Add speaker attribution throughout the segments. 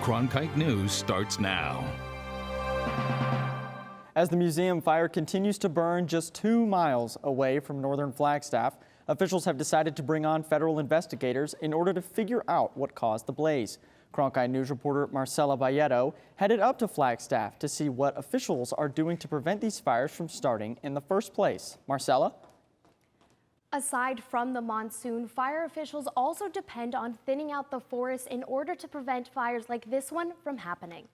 Speaker 1: Cronkite News starts now.
Speaker 2: As the museum fire continues to burn just 2 miles away from northern Flagstaff, officials have decided to bring on federal investigators in order to figure out what caused the blaze. Cronkite News reporter Marcela Vallejo headed up to Flagstaff to see what officials are doing to prevent these fires from starting in the first place. Marcela?
Speaker 3: Aside from the monsoon, fire officials also depend on thinning out the forest in order to prevent fires like this one from happening.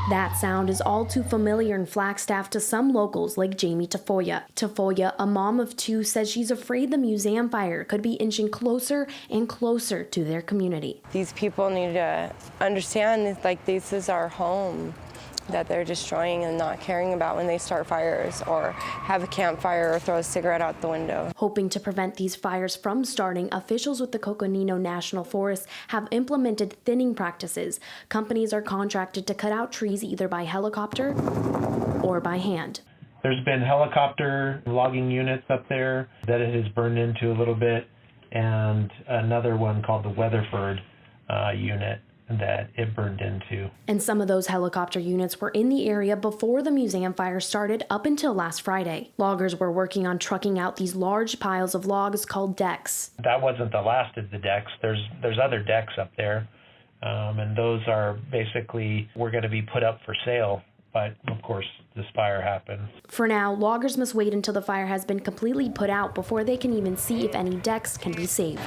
Speaker 3: That sound is all too familiar in Flagstaff to some locals like Jamie Tafoya. Tafoya, a mom of 2, says she's afraid the museum fire could be inching closer and closer to their community.
Speaker 4: These people need to understand that this is our home that they're destroying and not caring about when they start fires or have a campfire or throw a cigarette out the window.
Speaker 3: Hoping to prevent these fires from starting, officials with the Coconino National Forest have implemented thinning practices. Companies are contracted to cut out trees either by helicopter or by hand.
Speaker 5: There's been helicopter logging units up there that it has burned into a little bit, and another one called the Weatherford unit that it burned into.
Speaker 3: And some of those helicopter units were in the area before the museum fire started up until last Friday. Loggers were working on trucking out these large piles of logs called decks.
Speaker 5: That wasn't the last of the decks. There's other decks up there, and those are basically, we're going to be put up for sale. But of course, this fire happened.
Speaker 3: For now, loggers must wait until the fire has been completely put out before they can even see if any decks can be saved.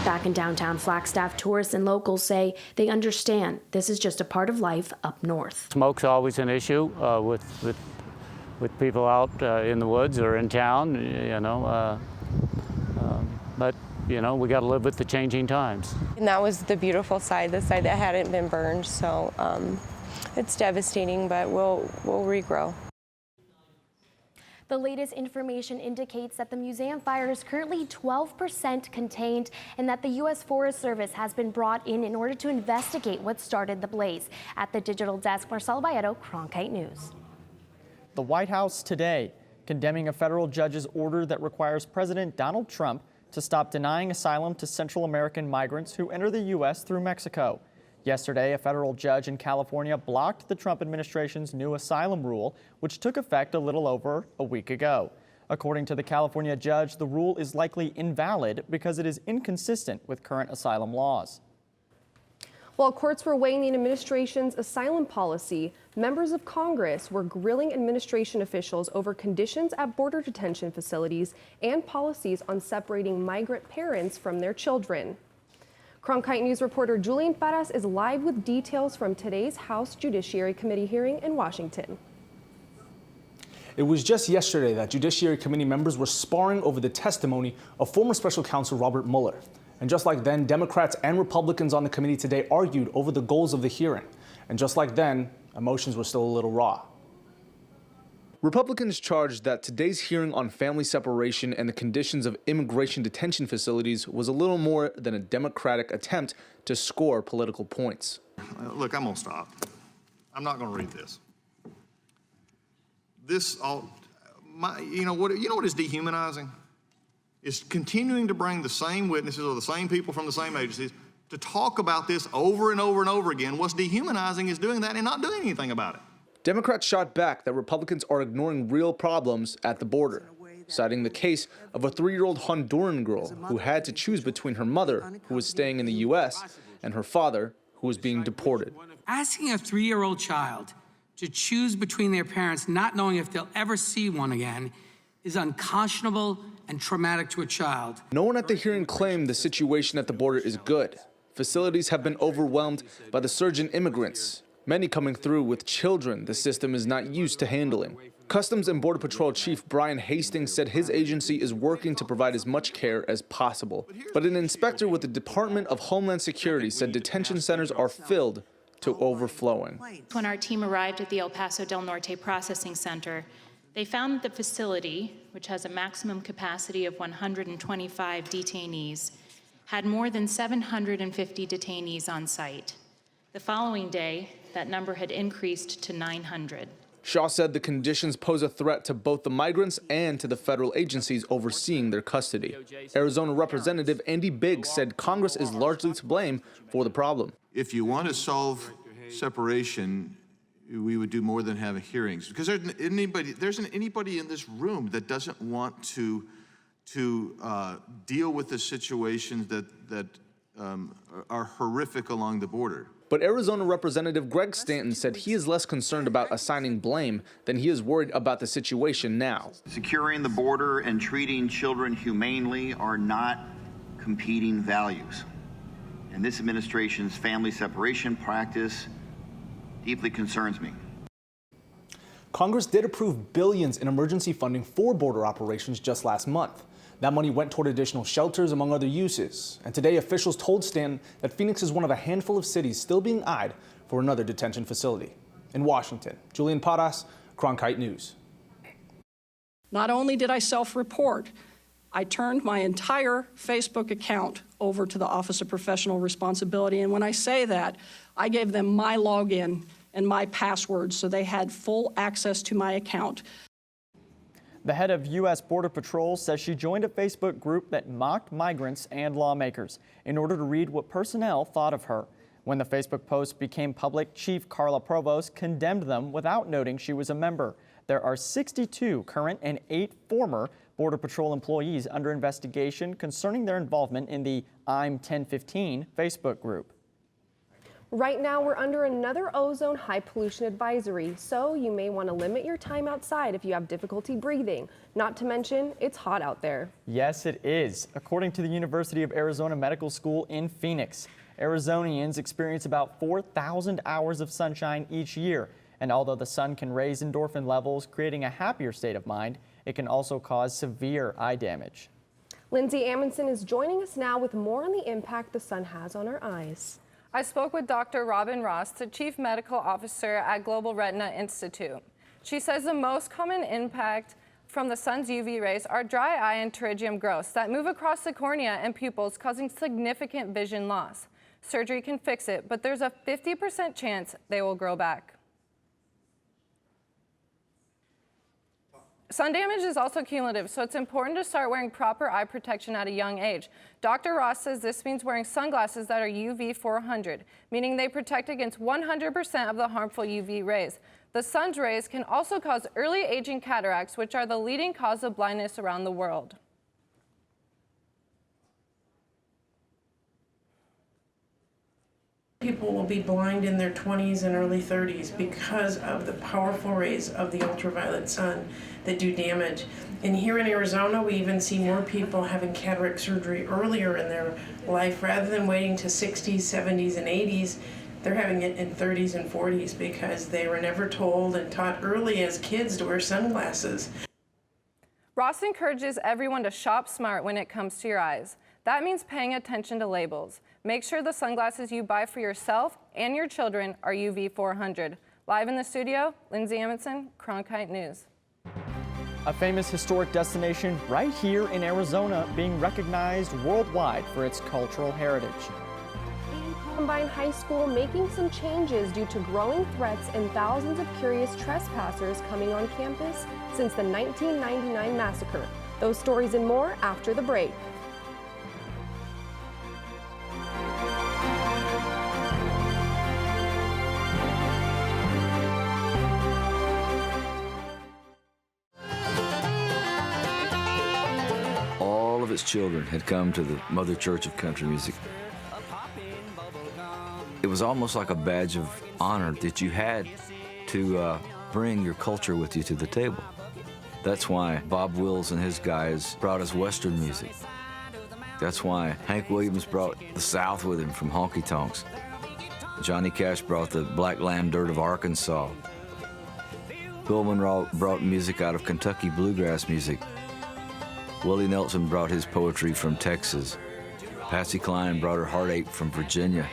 Speaker 3: Back in downtown Flagstaff, tourists and locals say they understand this is just a part of life up north.
Speaker 6: Smoke's always an issue with people out in the woods or in town, but we got to live with the changing times.
Speaker 4: And that was the beautiful side, the side that hadn't been burned. So it's devastating, but we'll regrow.
Speaker 3: The latest information indicates that the museum fire is currently 12% contained and that the U.S. Forest Service has been brought in order to investigate what started the blaze. At the digital desk, Marcela Vallejo, Cronkite News.
Speaker 2: The White House today condemning a federal judge's order that requires President Donald Trump to stop denying asylum to Central American migrants who enter the U.S. through Mexico. Yesterday, a federal judge in California blocked the Trump administration's new asylum rule, which took effect a little over a week ago. According to the California judge, the rule is likely invalid because it is inconsistent with current asylum laws.
Speaker 7: While courts were weighing the administration's asylum policy, members of Congress were grilling administration officials over conditions at border detention facilities and policies on separating migrant parents from their children. Cronkite News reporter Julian Paras is live with details from today's House Judiciary Committee hearing in Washington.
Speaker 8: It was just yesterday that Judiciary Committee members were sparring over the testimony of former Special Counsel Robert Mueller. And just like then, Democrats and Republicans on the committee today argued over the goals of the hearing. And just like then, emotions were still a little raw. Republicans charged that today's hearing on family separation and the conditions of immigration detention facilities was a little more than a Democratic attempt to score political points.
Speaker 9: Look, I'm going to stop. I'm not going to read this. You know what is dehumanizing? It's continuing to bring the same witnesses or the same people from the same agencies to talk about this over and over and over again. What's dehumanizing is doing that and not doing anything about it.
Speaker 8: Democrats shot back that Republicans are ignoring real problems at the border, citing the case of a 3-year-old Honduran girl who had to choose between her mother, who was staying in the U.S., and her father, who was being deported.
Speaker 10: Asking a 3-year-old child to choose between their parents, not knowing if they'll ever see one again, is unconscionable and traumatic to a child.
Speaker 8: No one at the hearing claimed the situation at the border is good. Facilities have been overwhelmed by the surge in immigrants, many coming through with children the system is not used to handling. Customs and Border Patrol Chief Brian Hastings said his agency is working to provide as much care as possible. But an inspector with the Department of Homeland Security said detention centers are filled to overflowing.
Speaker 11: When our team arrived at the El Paso del Norte Processing Center, they found that the facility, which has a maximum capacity of 125 detainees, had more than 750 detainees on site. The following day, that number had increased to 900.
Speaker 8: Shaw said the conditions pose a threat to both the migrants and to the federal agencies overseeing their custody. Arizona Representative Andy Biggs said Congress is largely to blame for the problem.
Speaker 12: If you want to solve separation, we would do more than have hearings, because there isn't anybody in this room that doesn't want to deal with the situations that are horrific along the border.
Speaker 8: But Arizona Representative Greg Stanton said he is less concerned about assigning blame than he is worried about the situation now.
Speaker 13: Securing the border and treating children humanely are not competing values. And this administration's family separation practice deeply concerns me.
Speaker 8: Congress did approve billions in emergency funding for border operations just last month. That money went toward additional shelters, among other uses. And today, officials told Stanton that Phoenix is one of a handful of cities still being eyed for another detention facility. In Washington, Julian Paras, Cronkite News.
Speaker 14: Not only did I self-report, I turned my entire Facebook account over to the Office of Professional Responsibility. And when I say that, I gave them my login and my password so they had full access to my account.
Speaker 2: The head of U.S. Border Patrol says she joined a Facebook group that mocked migrants and lawmakers in order to read what personnel thought of her. When the Facebook post became public, Chief Carla Provost condemned them without noting she was a member. There are 62 current and 8 former Border Patrol employees under investigation concerning their involvement in the I'm 1015 Facebook group.
Speaker 7: Right now, we're under another ozone high pollution advisory, so you may want to limit your time outside if you have difficulty breathing. Not to mention, it's hot out there.
Speaker 2: Yes, it is. According to the University of Arizona Medical School in Phoenix, Arizonians experience about 4,000 hours of sunshine each year. And although the sun can raise endorphin levels, creating a happier state of mind, it can also cause severe eye damage.
Speaker 7: Lindsay Amundsen is joining us now with more on the impact the sun has on our eyes.
Speaker 15: I spoke with Dr. Robin Ross, the Chief Medical Officer at Global Retina Institute. She says the most common impact from the sun's UV rays are dry eye and pterygium growths that move across the cornea and pupils, causing significant vision loss. Surgery can fix it, but there's a 50% chance they will grow back. Sun damage is also cumulative, so it's important to start wearing proper eye protection at a young age. Dr. Ross says this means wearing sunglasses that are UV 400, meaning they protect against 100% of the harmful UV rays. The sun's rays can also cause early aging cataracts, which are the leading cause of blindness around the world.
Speaker 16: People will be blind in their 20s and early 30s because of the powerful rays of the ultraviolet sun that do damage. And here in Arizona, we even see more people having cataract surgery earlier in their life rather than waiting to 60s, 70s, and 80s. They're having it in 30s and 40s because they were never told and taught early as kids to wear sunglasses.
Speaker 15: Ross encourages everyone to shop smart when it comes to your eyes. That means paying attention to labels. Make sure the sunglasses you buy for yourself and your children are UV 400. Live in the studio, Lindsay Amundsen, Cronkite News.
Speaker 2: A famous historic destination right here in Arizona being recognized worldwide for its cultural heritage.
Speaker 7: Columbine High School making some changes due to growing threats and thousands of curious trespassers coming on campus since the 1999 massacre. Those stories and more after the break.
Speaker 17: All of its children had come to the Mother Church of Country Music. It was almost like a badge of honor that you had to bring your culture with you to the table. That's why Bob Wills and his guys brought us Western music. That's why Hank Williams brought the South with him from honky tonks. Johnny Cash brought the Black Lamb Dirt of Arkansas. Bill Monroe brought music out of Kentucky bluegrass music. Willie Nelson brought his poetry from Texas. Patsy Cline brought her heartache from Virginia.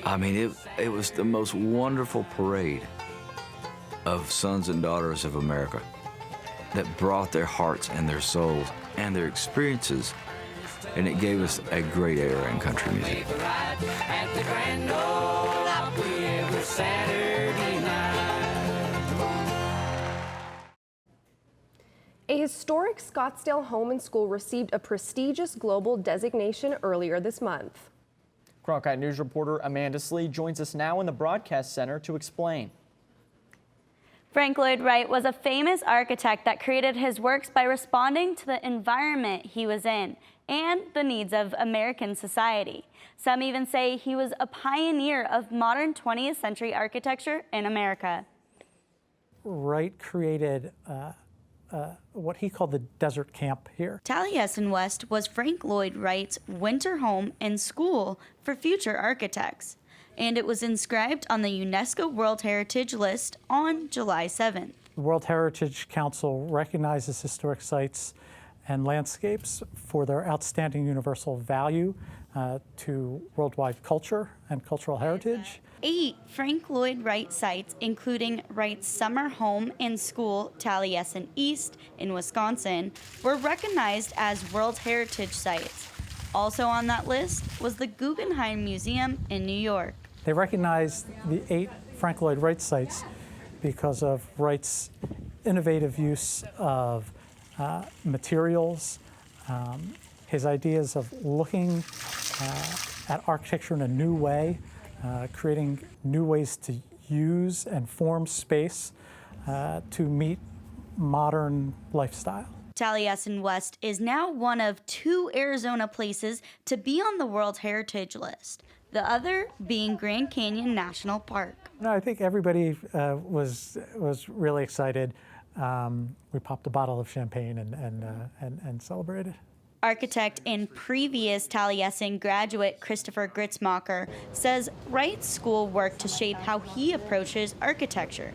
Speaker 17: I mean, it was the most wonderful parade of sons and daughters of America that brought their hearts and their souls and their experiences, and it gave us a great era in country music.
Speaker 7: historic Scottsdale home and school received a prestigious global designation earlier this month.
Speaker 2: Cronkite News reporter Amanda Slee joins us now in the broadcast center to explain.
Speaker 18: Frank Lloyd Wright was a famous architect that created his works by responding to the environment he was in and the needs of American society. Some even say he was a pioneer of modern 20th century architecture in America.
Speaker 19: Wright created what he called the desert camp here.
Speaker 18: Taliesin West was Frank Lloyd Wright's winter home and school for future architects, and it was inscribed on the UNESCO World Heritage List on July 7th.
Speaker 19: The World Heritage Council recognizes historic sites and landscapes for their outstanding universal value to worldwide culture and cultural heritage.
Speaker 18: 8 Frank Lloyd Wright sites, including Wright's summer home and school, Taliesin East in Wisconsin, were recognized as World Heritage Sites. Also on that list was the Guggenheim Museum in New York.
Speaker 19: They recognized the 8 Frank Lloyd Wright sites because of Wright's innovative use of materials, his ideas of looking at architecture in a new way, creating new ways to use and form space to meet modern lifestyle.
Speaker 18: Taliesin West is now one of 2 Arizona places to be on the World Heritage List, the other being Grand Canyon National Park.
Speaker 19: No, I think everybody was really excited. We popped a bottle of champagne and celebrated.
Speaker 18: Architect and previous Taliesin graduate Christopher Gritzmacher says Wright's school worked to shape how he approaches architecture.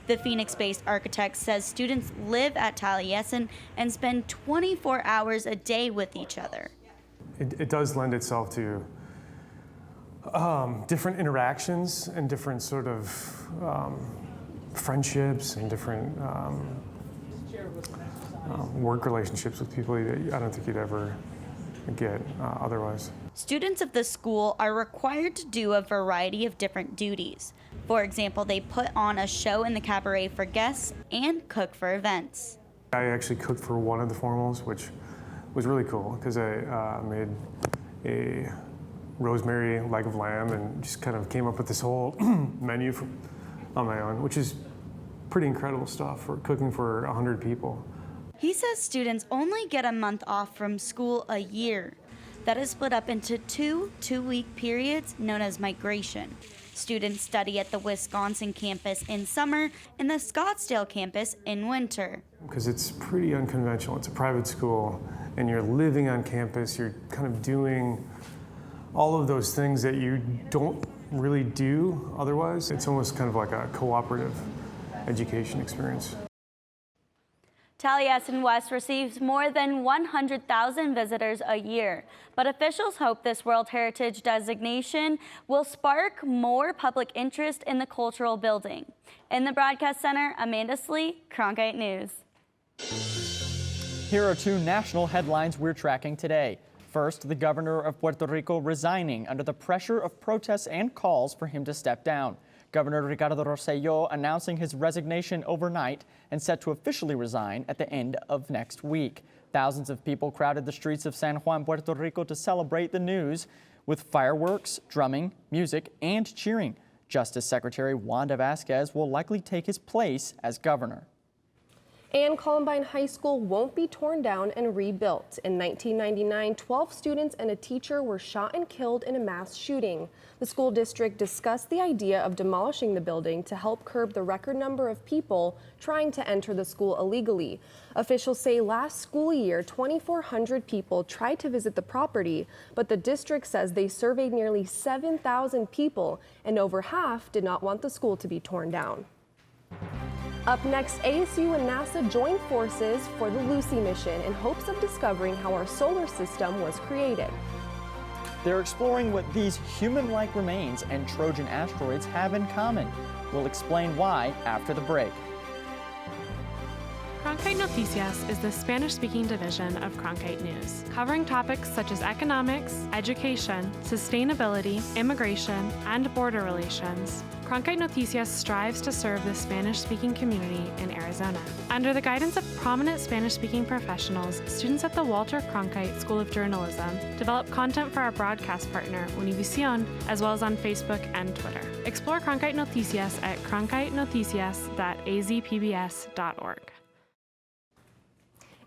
Speaker 18: The Phoenix-based architect says students live at Taliesin and spend 24 hours a day with each other.
Speaker 20: It does lend itself to different interactions and different sort of friendships and different work relationships with people that I don't think you'd ever get otherwise.
Speaker 18: Students of the school are required to do a variety of different duties. For example, they put on a show in the cabaret for guests and cook for events.
Speaker 20: I actually cooked for one of the formals, which was really cool because I made a rosemary leg of lamb and just kind of came up with this whole menu on my own, which is pretty incredible stuff for cooking for 100 people.
Speaker 18: He says students only get a month off from school a year. That is split up into 2 two-week periods known as migration. Students study at the Wisconsin campus in summer and the Scottsdale campus in winter.
Speaker 20: Because it's pretty unconventional. It's a private school and you're living on campus. You're kind of doing all of those things that you don't really do otherwise. It's almost kind of like a cooperative education experience.
Speaker 18: Taliesin West receives more than 100,000 visitors a year, but officials hope this World Heritage designation will spark more public interest in the cultural building. In the Broadcast Center, Amanda Slee, Cronkite News.
Speaker 2: Here are 2 national headlines we're tracking today. First, the governor of Puerto Rico resigning under the pressure of protests and calls for him to step down. Governor Ricardo Rosselló announcing his resignation overnight and set to officially resign at the end of next week. Thousands of people crowded the streets of San Juan, Puerto Rico to celebrate the news with fireworks, drumming, music, and cheering. Justice Secretary Wanda Vasquez will likely take his place as governor.
Speaker 7: And Columbine High School won't be torn down and rebuilt. In 1999, 12 students and a teacher were shot and killed in a mass shooting. The school district discussed the idea of demolishing the building to help curb the record number of people trying to enter the school illegally. Officials say last school year, 2,400 people tried to visit the property, but the district says they surveyed nearly 7,000 people, and over half did not want the school to be torn down. Up next, ASU and NASA joined forces for the Lucy mission in hopes of discovering how our solar system was created.
Speaker 2: They're exploring what these human-like remains and Trojan asteroids have in common. We'll explain why after the break.
Speaker 21: Cronkite Noticias is the Spanish-speaking division of Cronkite News, covering topics such as economics, education, sustainability, immigration, and border relations. Cronkite Noticias strives to serve the Spanish-speaking community in Arizona. Under the guidance of prominent Spanish-speaking professionals, students at the Walter Cronkite School of Journalism develop content for our broadcast partner, Univision, as well as on Facebook and Twitter. Explore Cronkite Noticias at cronkitenoticias.azpbs.org.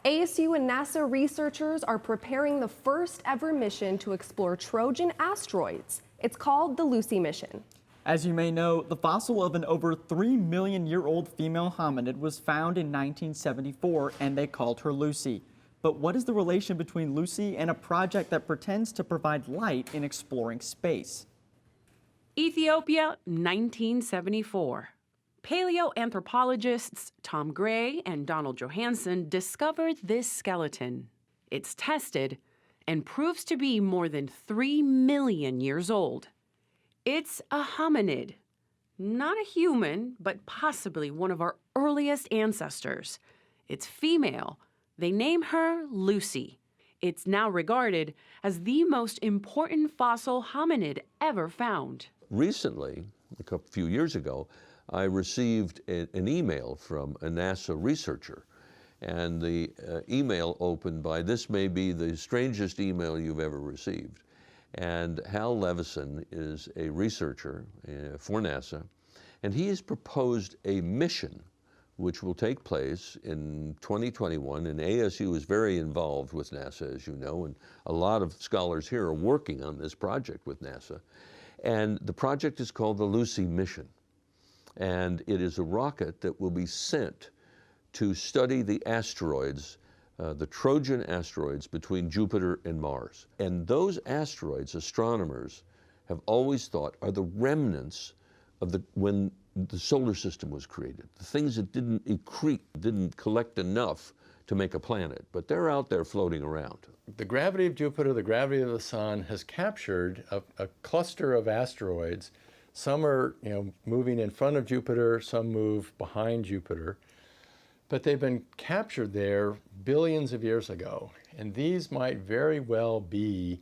Speaker 7: ASU and NASA researchers are preparing the first ever mission to explore Trojan asteroids. It's called the Lucy mission.
Speaker 2: As you may know, the fossil of an over 3 million year old female hominid was found in 1974, and they called her Lucy. But what is the relation between Lucy and a project that pretends to provide light in exploring space?
Speaker 22: Ethiopia, 1974. Paleoanthropologists Tom Gray and Donald Johanson discovered this skeleton. It's tested and proves to be more than 3 million years old. It's a hominid, not a human, but possibly one of our earliest ancestors. It's female. They name her Lucy. It's now regarded as the most important fossil hominid ever found.
Speaker 23: Recently, a few years ago, I received an email from a NASA researcher, and the email opened by, "This may be the strangest email you've ever received." And Hal Levison is a researcher for NASA, and he has proposed a mission which will take place in 2021, and ASU is very involved with NASA, as you know, and a lot of scholars here are working on this project with NASA. And the project is called the Lucy mission. And it is a rocket that will be sent to study the asteroids, the Trojan asteroids between Jupiter and Mars. And those asteroids, astronomers have always thought, are the remnants of when the solar system was created, the things that didn't accrete, didn't collect enough to make a planet, but they're out there floating around.
Speaker 24: The gravity of Jupiter, the gravity of the sun has captured a cluster of asteroids. Some are, moving in front of Jupiter, some move behind Jupiter, but they've been captured there billions of years ago. And these might very well be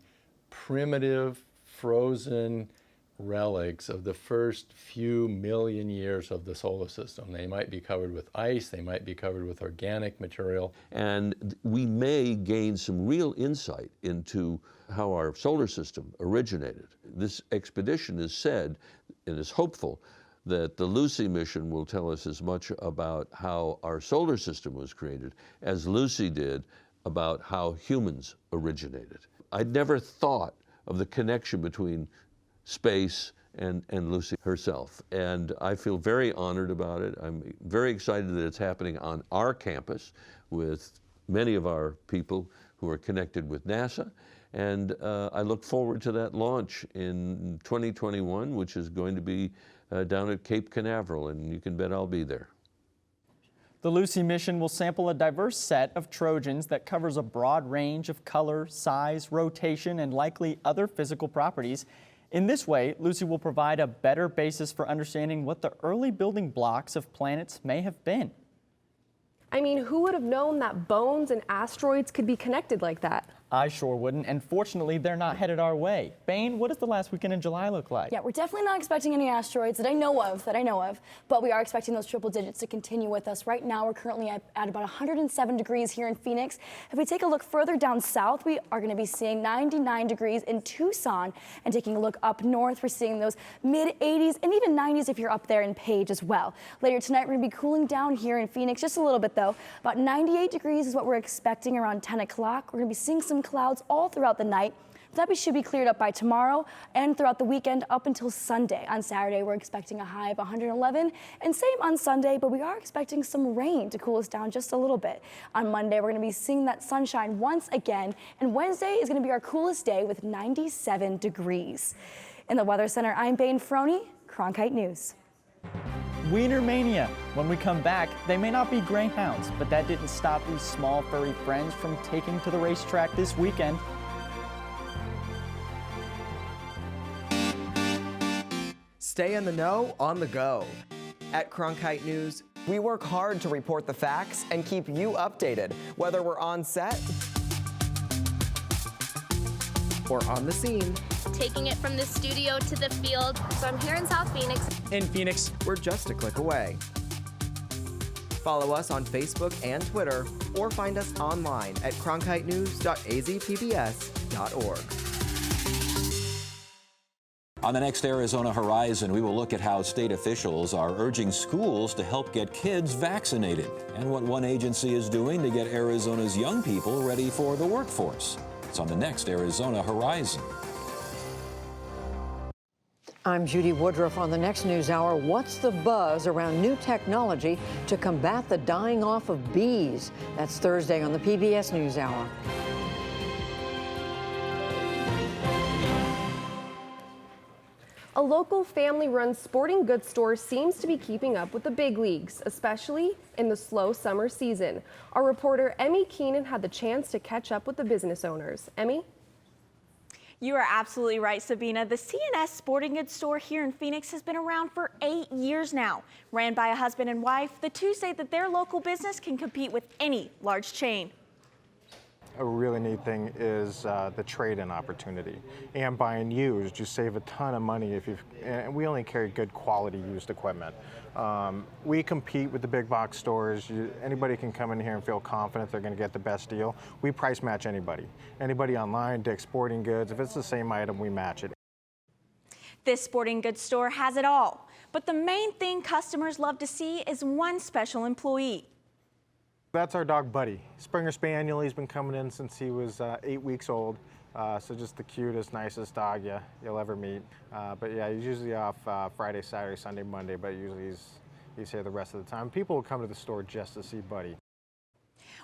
Speaker 24: primitive, frozen relics of the first few million years of the solar system. They might be covered with ice, they might be covered with organic material.
Speaker 23: And we may gain some real insight into how our solar system originated. This expedition is said, and is hopeful, that the Lucy mission will tell us as much about how our solar system was created as Lucy did about how humans originated. I'd never thought of the connection between space and Lucy herself. And I feel very honored about it. I'm very excited that it's happening on our campus with many of our people who are connected with NASA. And I look forward to that launch in 2021, which is going to be down at Cape Canaveral, and you can bet I'll be there.
Speaker 2: The Lucy mission will sample a diverse set of Trojans that covers a broad range of color, size, rotation, and likely other physical properties. In this way, Lucy will provide a better basis for understanding what the early building blocks of planets may have been.
Speaker 7: I mean, who would have known that bones and asteroids could be connected like that?
Speaker 2: I sure wouldn't, and fortunately, they're not headed our way. Bane, what does the last weekend in July look like?
Speaker 25: Yeah, we're definitely not expecting any asteroids that I know of, but we are expecting those triple digits to continue with us. Right now, we're currently at about 107 degrees here in Phoenix. If we take a look further down south, we are going to be seeing 99 degrees in Tucson, and taking a look up north, we're seeing those mid-80s and even 90s if you're up there in Page as well. Later tonight, we're going to be cooling down here in Phoenix just a little bit, though. About 98 degrees is what we're expecting around 10 o'clock. We're going to be seeing some clouds all throughout the night. That should be cleared up by tomorrow and throughout the weekend up until Sunday. On Saturday, we're expecting a high of 111, and same on Sunday, but we are expecting some rain to cool us down just a little bit. On Monday, we're going to be seeing that sunshine once again, and Wednesday is going to be our coolest day with 97 degrees. In the Weather Center, I'm Bane Froney, Cronkite News.
Speaker 2: Wiener Mania. When we come back, they may not be greyhounds, but that didn't stop these small furry friends from taking to the racetrack this weekend.
Speaker 26: Stay in the know on the go. At Cronkite News,
Speaker 1: We work hard to report the facts and keep you updated, whether we're on set or on the scene.
Speaker 3: Taking it from the studio to the field. So I'm here in South Phoenix.
Speaker 1: In Phoenix, we're just a click away. Follow us on Facebook and Twitter, or find us online at cronkitenews.azpbs.org.
Speaker 4: On the next Arizona Horizon, we will look at how state officials are urging schools to help get kids vaccinated and what one agency is doing to get Arizona's young people ready for the workforce. It's on the next Arizona Horizon.
Speaker 5: I'm Judy Woodruff. On the next News Hour, what's the buzz around new technology to combat the dying off of bees? That's Thursday on the PBS News Hour.
Speaker 7: A local family-run sporting goods store seems to be keeping up with the big leagues, especially in the slow summer season. Our reporter Emmy Keenan had the chance to catch up with the business owners. Emmy?
Speaker 6: You are absolutely right, Sabina. The C&S Sporting Goods store here in Phoenix has been around for 8 years now. Ran by a husband and wife, the two say that their local business can compete with any large chain.
Speaker 26: A really neat thing is the trade-in opportunity. And buying used, you save a ton of money if you've, and we only carry good quality used equipment. We compete with the big box stores. Anybody can come in here and feel confident they're going to get the best deal. We price match anybody. Anybody online, Dick's Sporting Goods, if it's the same item, we match it.
Speaker 6: This sporting goods store has it all. But the main thing customers love to see is one special employee.
Speaker 26: That's our dog Buddy, Springer Spaniel. He's been coming in since he was 8 weeks old. So just the cutest, nicest dog you'll ever meet. But yeah, he's usually off Friday, Saturday, Sunday, Monday, but usually he's here the rest of the time. People will come to the store just to see Buddy.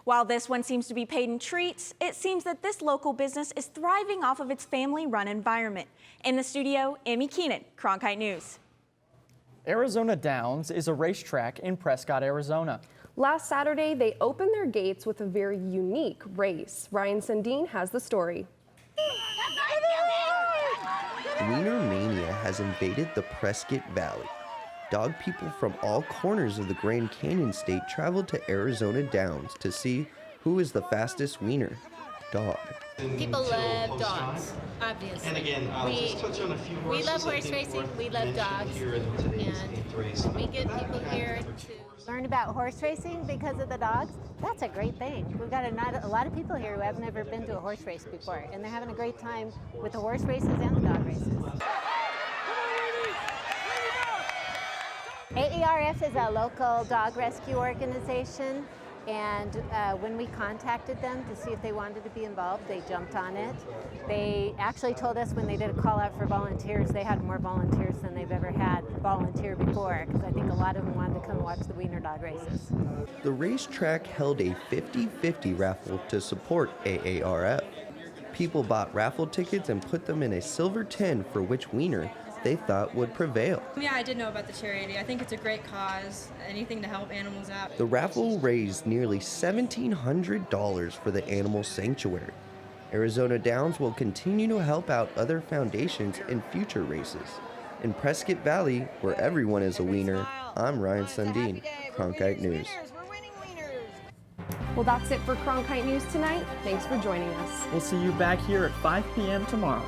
Speaker 6: While this one seems to be paid in treats, it seems that this local business is thriving off of its family-run environment. In the studio, Emmy Keenan, Cronkite News.
Speaker 2: Arizona Downs is a racetrack in Prescott, Arizona.
Speaker 7: Last Saturday, they opened their gates with a very unique race. Ryan Sundin has the story.
Speaker 27: Wiener mania has invaded the Prescott Valley. Dog people from all corners of the Grand Canyon state traveled to Arizona Downs to see who is the fastest wiener dog.
Speaker 3: People love dogs, obviously.
Speaker 28: And again, let's touch on a few horses.
Speaker 3: We love horse racing, we love dogs, and we get people here to learn about horse racing because of the dogs. That's a great thing. We've got a lot of people here who have never been to a horse race before, and they're having a great time with the horse races and the dog races. AARF is a local dog rescue organization, and when we contacted them to see if they wanted to be involved, they jumped on it. They actually told us when they did a call out for volunteers, they had more volunteers than they've ever had volunteer before, because I think a lot of them wanted to come watch the Wiener Dog Races.
Speaker 27: The racetrack held a 50-50 raffle to support AARF. People bought raffle tickets and put them in a silver tin for which wiener they thought would prevail.
Speaker 29: Yeah, I did know about the charity. I think it's a great cause, anything to help animals out.
Speaker 27: The raffle raised nearly $1,700 for the animal sanctuary. Arizona Downs will continue to help out other foundations in future races. In Prescott Valley, where everyone is a wiener, I'm Ryan Sundin, Cronkite News.
Speaker 7: Well, that's it for Cronkite News tonight. Thanks for joining us.
Speaker 2: We'll see you back here at 5 p.m. tomorrow.